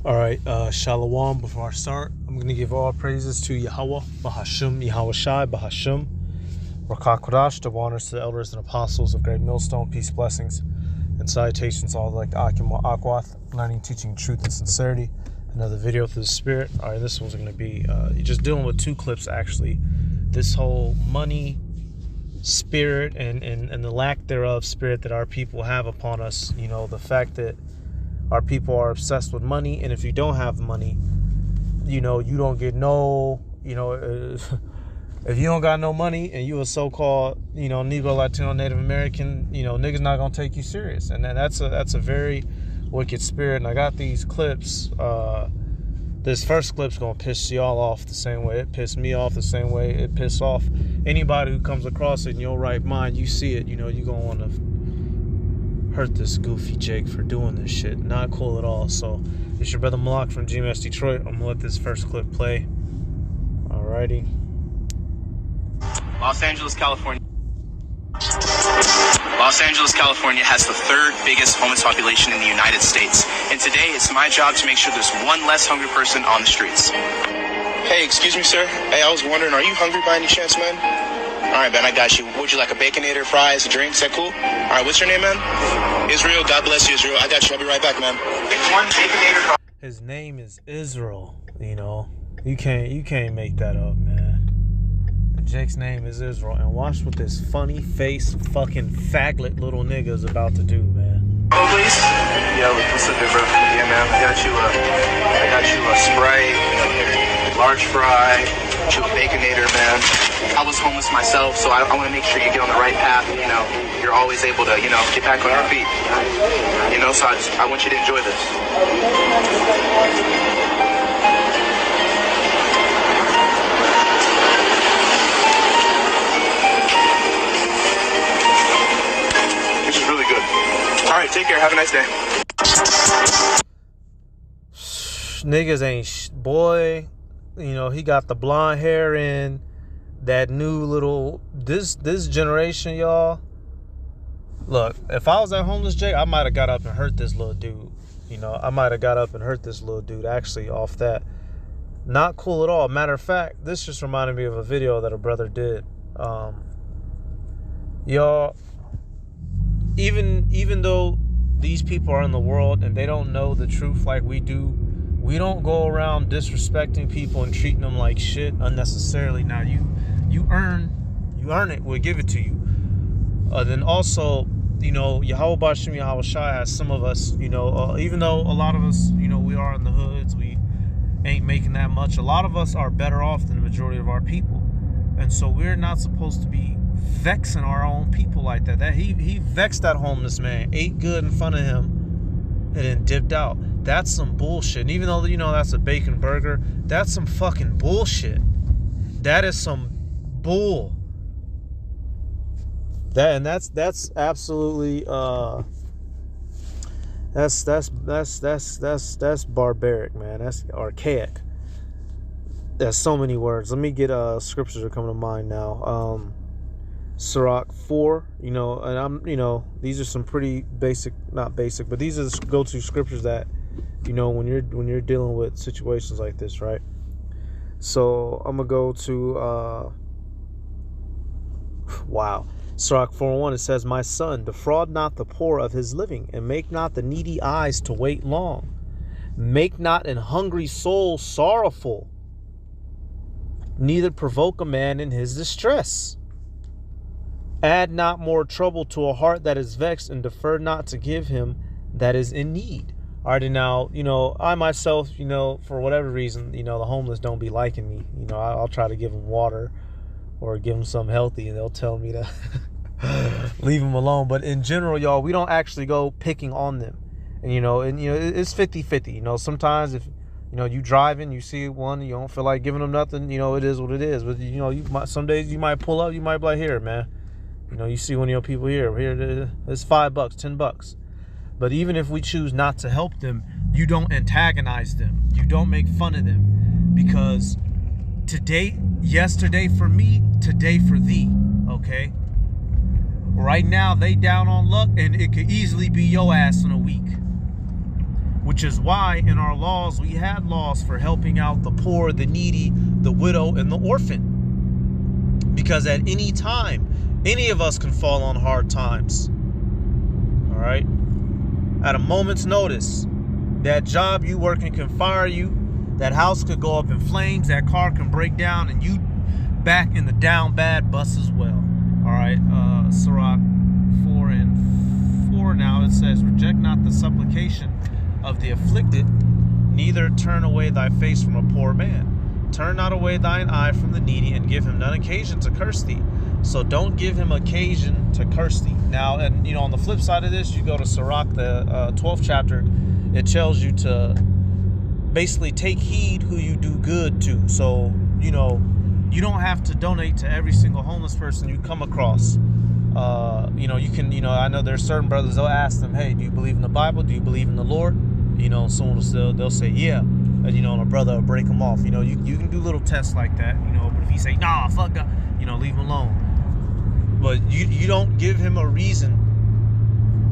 All right, Shalom. Before I start, I'm going to give all praises to Yahweh, Bahashim, Yahweh Shai, Bahashim, Rakah Kodash, the honors to the elders and apostles of Great Millstone, peace, blessings, and salutations all like Akim Akwath, learning, teaching truth and sincerity. Another video through the Spirit. All right, this one's going to be you're just dealing with two clips, actually. This whole money spirit and the lack thereof spirit that our people have upon us. You know, the fact that our people are obsessed with money, and if you don't have money, you know, you don't get no, if you don't got no money and you a so-called, Negro, Latino, Native American, niggas not gonna take you serious. And that's a very wicked spirit. And I got these clips. This first clip's gonna piss y'all off the same way it pissed me off, the same way it pissed off anybody who comes across it in your right mind. You see it, you're gonna want to hurt this goofy Jake for doing this shit. Not cool at all. So it's your brother Malak from GMS Detroit. I'm gonna let this first clip play. Alrighty. Los Angeles, California has the third biggest homeless population in the United States. And today it's my job to make sure there's one less hungry person on the streets. Hey, excuse me, sir. Hey, I was wondering, are you hungry by any chance, man? All right, man, I got you. Would you like a Baconator, fries, a drink? Is that cool? All right, what's your name, man? Israel. God bless you, Israel. I got you. I'll be right back, man. One Baconator. His name is Israel. You can't make that up, man. Jake's name is Israel. And watch what this funny face fucking faggot little nigga is about to do, man. Oh, please. Yo, what's up, bro? Yeah, man. I got you a Sprite, large fry, a Baconator, man. I was homeless myself, so I want to make sure you get on the right path. You're always able to, get back on your feet. So I want you to enjoy this. This is really good. All right, take care. Have a nice day. Niggas ain't boy. He got the blonde hair in that new little this generation, y'all. Look, if I was at homeless Jake, I might have got up and hurt this little dude. Actually off that. Not cool at all. Matter of fact, this just reminded me of a video that a brother did. Y'all, even though these people are in the world and they don't know the truth like we do, we don't go around disrespecting people and treating them like shit unnecessarily. Now you earn it, we'll give it to you. Then also, Yahweh Bashim, Yahweh Shai has some of us, even though a lot of us, we are in the hoods, we ain't making that much. A lot of us are better off than the majority of our people. And so we're not supposed to be vexing our own people like that. He vexed that homeless man, ate good in front of him, and then dipped out. That's some bullshit. And even though, that's a bacon burger, that's some fucking bullshit. That is some bull. That's absolutely that's barbaric, man. That's archaic. There's so many words. Let me get scriptures that come to mind now. Sirach 4, and I'm, these are some pretty basic, not basic, but these are the go-to scriptures that, when you're dealing with situations like this, right? So I'm gonna go to Sirach 4:1. It says, "My son, defraud not the poor of his living, and make not the needy eyes to wait long. Make not an hungry soul sorrowful, neither provoke a man in his distress. Add not more trouble to a heart that is vexed, and defer not to give him that is in need." All right, and now, I myself, for whatever reason, the homeless don't be liking me. I'll try to give them water or give them something healthy, and they'll tell me to leave them alone. But in general, y'all, we don't actually go picking on them. And, it's 50-50. Sometimes if, you driving, you see one, you don't feel like giving them nothing, it is what it is. But, some days you might pull up, you might be like, here, man. You see one of your people here, it's $5, $10. But even if we choose not to help them, you don't antagonize them. You don't make fun of them. Because yesterday for me, today for thee. Okay? Right now, they down on luck, and it could easily be your ass in a week. which is why in our laws, we had laws for helping out the poor, the needy, the widow, and the orphan. Because at any time, any of us can fall on hard times. All right? At a moment's notice, that job you working can fire you. That house could go up in flames. That car can break down, and you back in the down bad bus as well. All right, Sirach 4:4. Now it says, "Reject not the supplication of the afflicted, neither turn away thy face from a poor man. Turn not away thine eye from the needy, and give him none occasion to curse thee." So don't give him occasion to curse thee. Now, and you know, on the flip side of this, you go to Sirach, the 12th chapter. It tells you to basically take heed who you do good to. So, you know, you don't have to donate to every single homeless person you come across. You know, you can, you know, I know there's certain brothers, they'll ask them, hey, do you believe in the Bible? Do you believe in the Lord? You know, someone will still, they'll say, yeah. And, you know, and a brother will break them off. You know, you can do little tests like that, you know, but if he say, nah, fuck God, you know, leave him alone. But you don't give him a reason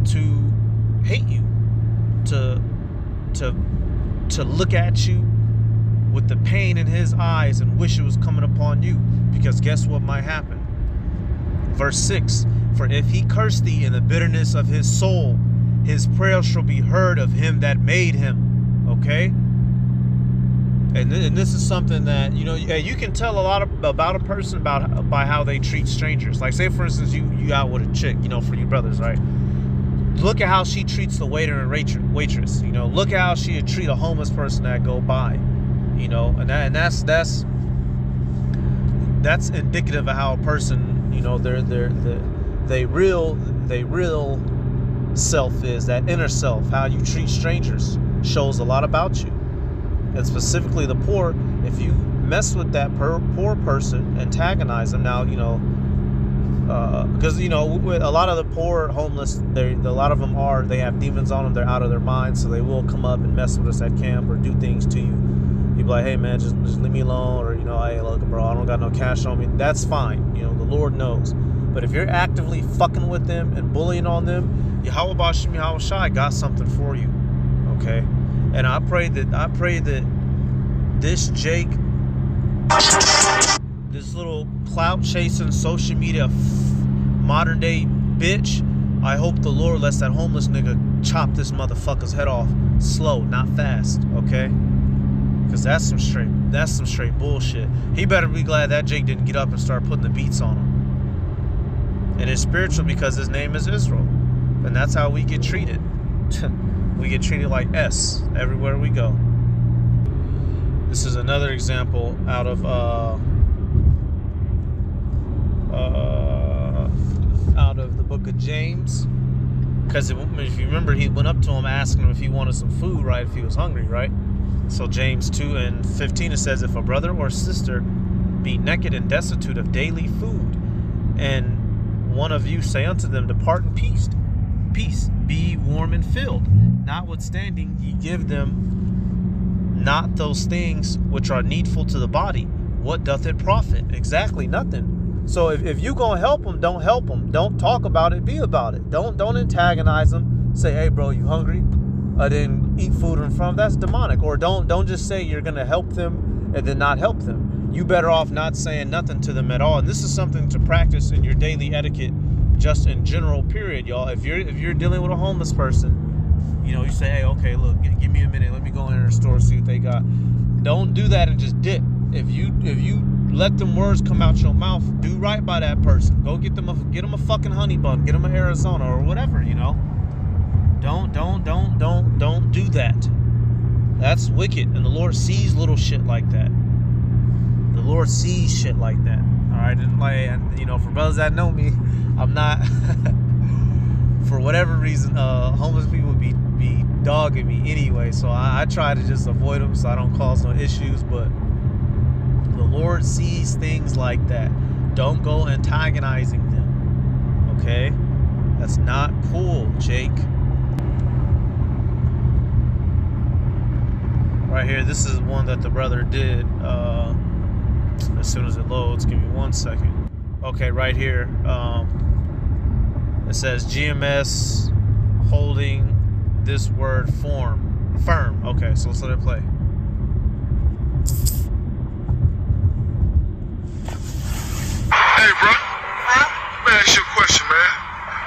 to hate you, to look at you with the pain in his eyes and wish it was coming upon you, because guess what might happen? Verse 6, "For if he curse thee in the bitterness of his soul, his prayer shall be heard of him that made him." Okay? And this is something that, you know, you can tell a lot about a person by how they treat strangers. Like, say, for instance, you out with a chick, you know, for you brothers, right? Look at how she treats the waiter and waitress. You know, look at how she would treat a homeless person that go by. You know, and that's indicative of how a person, you know, they real self is, that inner self. How you treat strangers shows a lot about you. And specifically the poor, if you mess with that poor person, antagonize them. Now, you know, because, you know, with a lot of the poor homeless, a lot of them they have demons on them. They're out of their minds, so they will come up and mess with us at camp or do things to you. You be like, hey man, just leave me alone, or, you know, hey, look, bro, I don't got no cash on me. That's fine. You know, the Lord knows. But if you're actively fucking with them and bullying on them, Yahweh Bashim Yahweh Shai got something for you. Okay? And I pray that this Jake, this little clout chasing social media modern day bitch, I hope the Lord lets that homeless nigga chop this motherfucker's head off slow, not fast. Okay? Because that's some straight bullshit. He better be glad that Jake didn't get up and start putting the beats on him. And it's spiritual because his name is Israel. And that's how we get treated. We get treated like S everywhere we go. This is another example out of the book of James. Because if you remember, he went up to him asking him if he wanted some food, right? If he was hungry, right? So James 2:15, it says, "If a brother or sister be naked and destitute of daily food, and one of you say unto them, Depart in peace, be warm and filled. Notwithstanding, ye give them not those things which are needful to the body. What doth it profit?" Exactly, nothing. So if you gonna help them, don't help them. Don't talk about it, be about it. Don't antagonize them. Say, hey bro, you hungry? Then eat food in front of them. That's demonic. Or don't just say you're gonna help them and then not help them. You better off not saying nothing to them at all. And this is something to practice in your daily etiquette, just in general, period, y'all. If you're dealing with a homeless person, you know, you say, hey, okay, look, give me a minute. Let me go in the store, see what they got. Don't do that and just dip. If you let them words come out your mouth, do right by that person. Go get them a fucking honey bun, get them an Arizona or whatever, you know. Don't do that. That's wicked, and the Lord sees little shit like that. The Lord sees shit like that. All right, and you know, for brothers that know me, I'm not. For whatever reason, homeless people be dogging me anyway, so I try to just avoid them so I don't cause no issues. But the Lord sees things like that. Don't go antagonizing them. Okay, that's not cool, Jake. Right here, this is one that the brother did. As soon as it loads, give me 1 second. Okay, right here, it says GMS holding this word form. Firm. Okay, so let's let it play. Hey, bro. Huh? Let me ask you a question, man.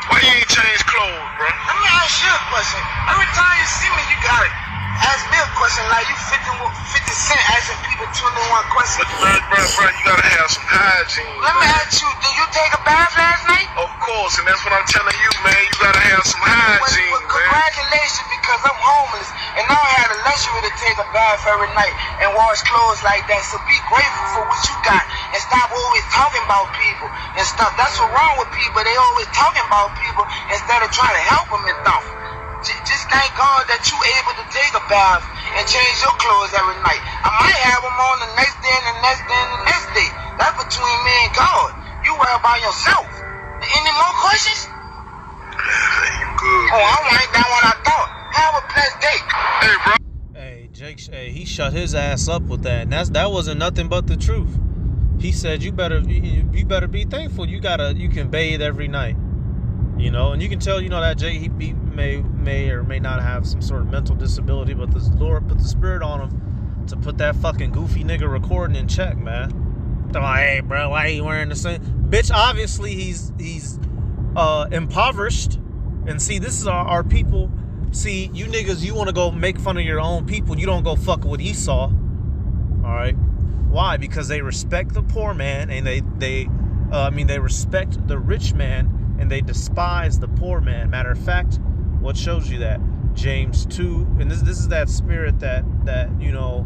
Why you ain't change clothes, bro? Let me ask you a question. Every time you see me, you gotta ask me a question like you 50 Cent asking people 21 questions. Bro, you gotta have some hygiene. Let me ask you, did you take a bath last night? Of course, and that's what I'm telling you, man. You gotta have some hygiene, Well, man. congratulations, because I'm homeless and I don't have the luxury to take a bath every night and wash clothes like that. So be grateful for what you got and stop always talking about people and stuff. That's what's wrong with people. They always talking about people instead of trying to help them and stuff. Just thank God that you able to take a bath and change your clothes every night. I might have them on the next day and the next day and the next day. That's between me and God. You worry about yourself. Any more questions? You good, Oh, man. I'm right down what I thought. Have a blessed day. Hey, bro. Hey, Jake, he shut his ass up with that, and that wasn't nothing but the truth. He said you better be thankful. You can bathe every night, you know, and you can tell, you know, that Jake, he may or may not have some sort of mental disability, but the Lord put the spirit on him to put that fucking goofy nigga recording in check, man. They're like, hey, bro, why are you wearing the same? Bitch, obviously he's impoverished, and see, this is our people. See, you niggas, you want to go make fun of your own people. You don't go fuck with Esau. All right. Why? Because they respect the poor man, and they respect the rich man, and they despise the poor man. Matter of fact, what shows you that? James 2, and this is that spirit that you know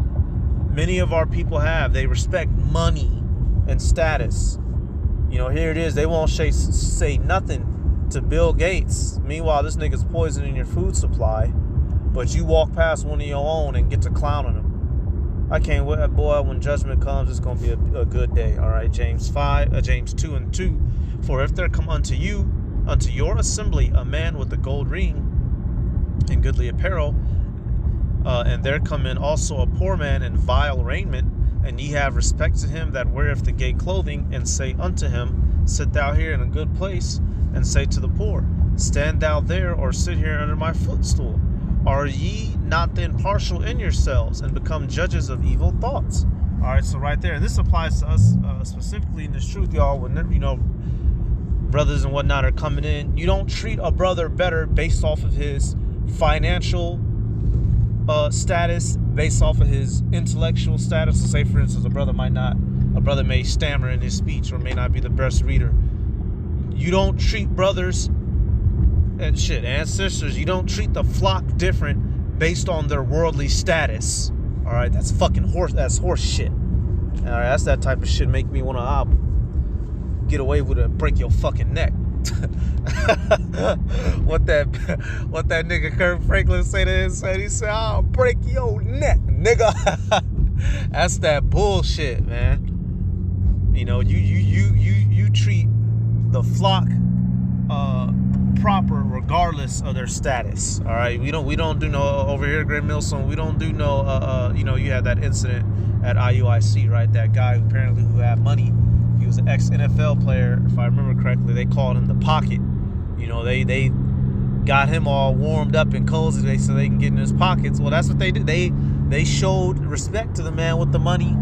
many of our people have. They respect money and status. You know, here it is. They won't say nothing to Bill Gates. Meanwhile, this nigga's poisoning your food supply, but you walk past one of your own and get to clowning him. I can't wait, boy. When judgment comes, it's gonna be a good day. All right, James 2 and 2. For if there come unto your assembly, a man with a gold ring and goodly apparel, and there come in also a poor man in vile raiment, and ye have respect to him that weareth the gay clothing, and say unto him, sit thou here in a good place, and say to the poor, stand thou there, or sit here under my footstool. Are ye not then partial in yourselves, and become judges of evil thoughts? All right, so right there, and this applies to us specifically in this truth, y'all. When, you know, brothers and whatnot are coming in, you don't treat a brother better based off of his financial status, based off of his intellectual status. So say, for instance, a brother may stammer in his speech, or may not be the best reader. You don't treat brothers and sisters, you don't treat the flock different based on their worldly status. All right, that's fucking horse shit. All right, that's that type of shit make me want to get away with it, break your fucking neck. what that nigga Kirk Franklin say to his son? He said, I'll break your neck, nigga. That's that bullshit, man. You know, you treat the flock proper regardless of their status. All right, we don't do no over here at Great Millstone. We don't do no you know, you had that incident at IUIC, right? That guy who had money. He was an ex-NFL player, if I remember correctly. They called him the Pocket. You know, they got him all warmed up and cozy so they can get in his pockets. Well, that's what they did. They showed respect to the man with the money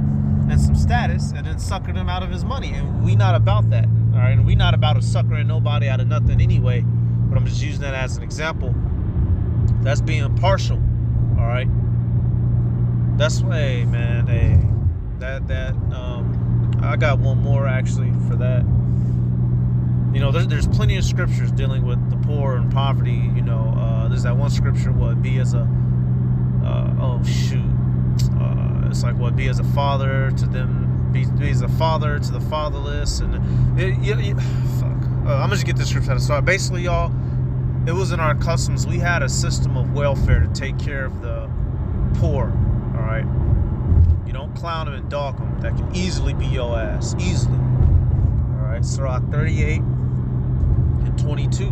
and some status, and then suckered him out of his money. And we not about that, all right? And we not about a suckering nobody out of nothing anyway. But I'm just using that as an example. That's being partial, all right? That's hey man, hey, I got one more actually for that. You know, there's plenty of scriptures dealing with the poor and poverty. You know, there's that one scripture, be as a it's like be as a father to them, be as a father to the fatherless, and fuck. I'm gonna just get this scripture out of start. Basically, y'all, it was in our customs. We had a system of welfare to take care of the poor. All right, you don't clown them and dog them. That can easily be your ass, easily. All right, Sirach 38 and 22.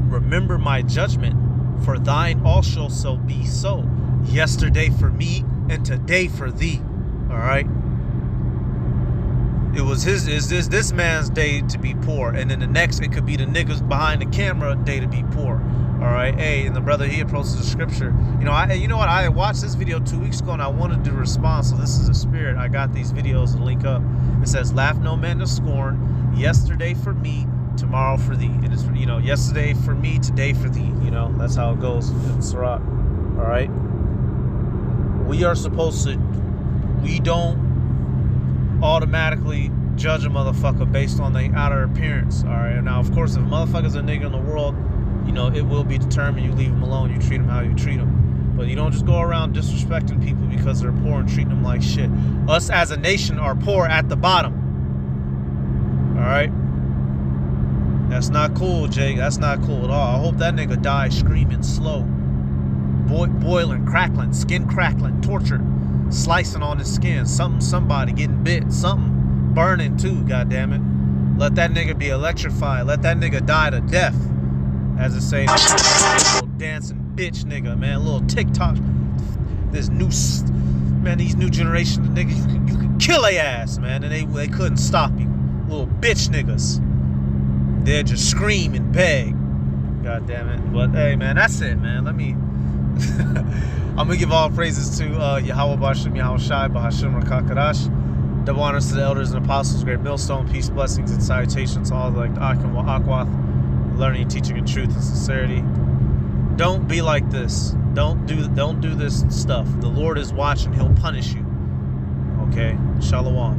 Remember my judgment, for thine also shall be so. Yesterday for me, and today for thee. All right. It was this man's day to be poor, and then the next it could be the niggas behind the camera day to be poor. All right, hey, and the brother he approaches the scripture. You know what? I watched this video 2 weeks ago, and I wanted to respond. So this is a spirit. I got these videos to link up. It says, "Laugh no man to scorn. Yesterday for me, tomorrow for thee." It is, yesterday for me, today for thee. That's how it goes in Sirach. All right. We are supposed to. We don't automatically judge a motherfucker based on their outer appearance. All right. Now, of course, if a motherfucker's a nigga in the world, it will be determined. You leave them alone. You treat them how you treat them. But you don't just go around disrespecting people because they're poor and treating them like shit. Us as a nation are poor at the bottom. All right? That's not cool, Jake. That's not cool at all. I hope that nigga dies screaming slow. Boiling, crackling, skin crackling, tortured, slicing on his skin. Somebody getting bit. Something burning too, goddammit. Let that nigga be electrified. Let that nigga die to death. As it say, little dancing bitch nigga, man, little TikTok. These new generation of niggas, you can kill their ass, man, and they couldn't stop you. Little bitch niggas. They'll just scream and beg. God damn it. But hey, man, that's it, man. Let me. I'm gonna give all praises to Yahweh Bashim, Yahweh Shai, Bahashim Rakakadash. Double honors to the elders and apostles, great millstone, peace, blessings, and salutations to all like the Akim wa Akwath. Learning, teaching in truth and sincerity. Don't be like this. Don't do this stuff. The Lord is watching. He'll punish you. Okay? Shalom.